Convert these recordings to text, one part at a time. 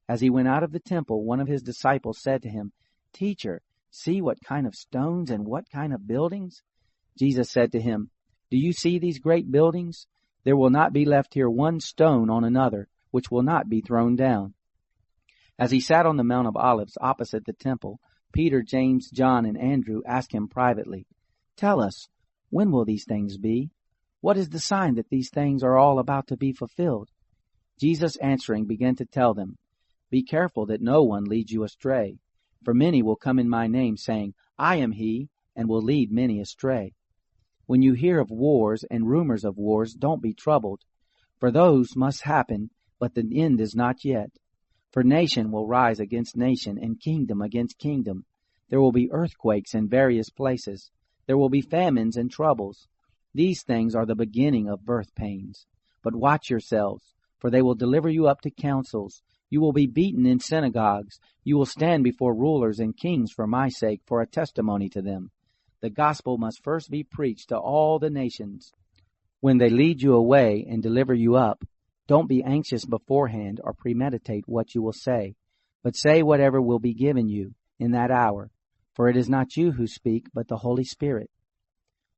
As he went out of the temple, one of his disciples said to him, "Teacher, see what kind of stones and what kind of buildings?" Jesus said to him, "Do you see these great buildings? There will not be left here one stone on another, which will not be thrown down." As he sat on the Mount of Olives opposite the temple, Peter, James, John, and Andrew asked him privately, "Tell us, when will these things be? What is the sign that these things are all about to be fulfilled?" Jesus answering began to tell them, "Be careful that no one leads you astray. For many will come in my name, saying, 'I am he,' and will lead many astray. When you hear of wars and rumors of wars, don't be troubled. For those must happen, but the end is not yet. For nation will rise against nation, and kingdom against kingdom. There will be earthquakes in various places. There will be famines and troubles. These things are the beginning of birth pains. But watch yourselves, for they will deliver you up to councils. You will be beaten in synagogues. You will stand before rulers and kings for my sake, for a testimony to them. The gospel must first be preached to all the nations. When they lead you away and deliver you up, don't be anxious beforehand or premeditate what you will say, but say whatever will be given you in that hour, for it is not you who speak, but the Holy Spirit.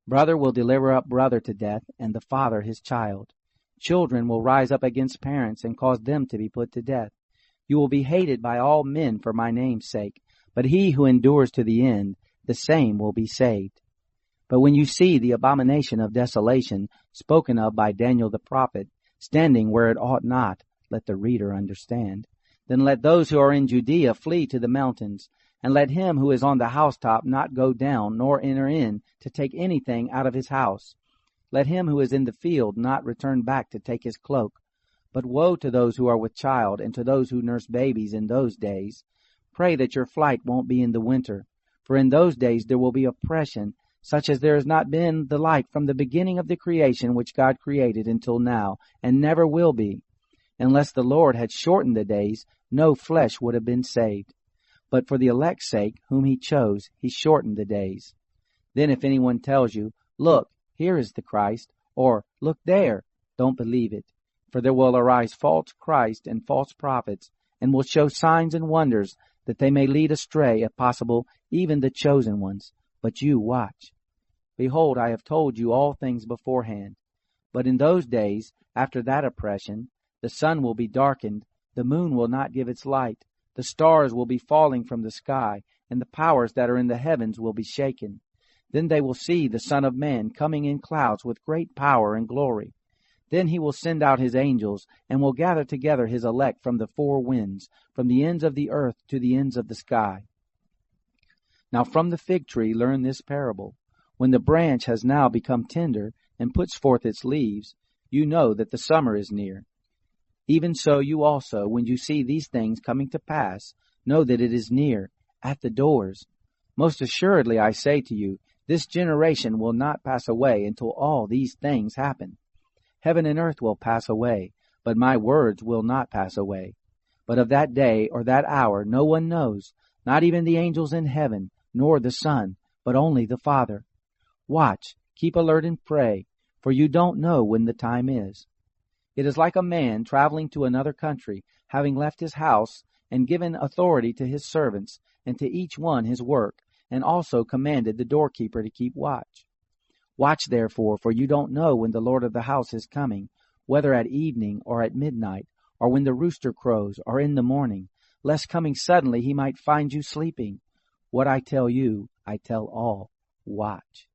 Brother will deliver up brother to death, and the father his child. Children will rise up against parents and cause them to be put to death. You will be hated by all men for my name's sake, but he who endures to the end, the same will be saved. But when you see the abomination of desolation spoken of by Daniel the prophet, standing where it ought not, let the reader understand. Then let those who are in Judea flee to the mountains, and let him who is on the housetop not go down, nor enter in to take anything out of his house. Let him who is in the field not return back to take his cloak. But woe to those who are with child, and to those who nurse babies in those days. Pray that your flight won't be in the winter, for in those days there will be oppression, such as there has not been the like from the beginning of the creation which God created until now, and never will be. Unless the Lord had shortened the days, no flesh would have been saved. But for the elect's sake, whom he chose, he shortened the days. Then if anyone tells you, 'Look, here is the Christ,' or 'Look there,' don't believe it. For there will arise false Christ and false prophets, and will show signs and wonders, that they may lead astray, if possible, even the chosen ones. But you watch. Behold, I have told you all things beforehand. But in those days, after that oppression, the sun will be darkened, the moon will not give its light, the stars will be falling from the sky, and the powers that are in the heavens will be shaken. Then they will see the Son of Man coming in clouds with great power and glory. Then he will send out his angels, and will gather together his elect from the four winds, from the ends of the earth to the ends of the sky. Now from the fig tree learn this parable. When the branch has now become tender, and puts forth its leaves, you know that the summer is near. Even so you also, when you see these things coming to pass, know that it is near, at the doors. Most assuredly I say to you, this generation will not pass away until all these things happen. Heaven and earth will pass away, but my words will not pass away. But of that day or that hour no one knows, not even the angels in heaven, nor the Son, but only the Father. Watch, keep alert and pray, for you don't know when the time is. It is like a man traveling to another country, having left his house, and given authority to his servants, and to each one his work, and also commanded the doorkeeper to keep watch. Watch therefore, for you don't know when the Lord of the house is coming, whether at evening or at midnight, or when the rooster crows, or in the morning, lest coming suddenly he might find you sleeping. What I tell you, I tell all. Watch.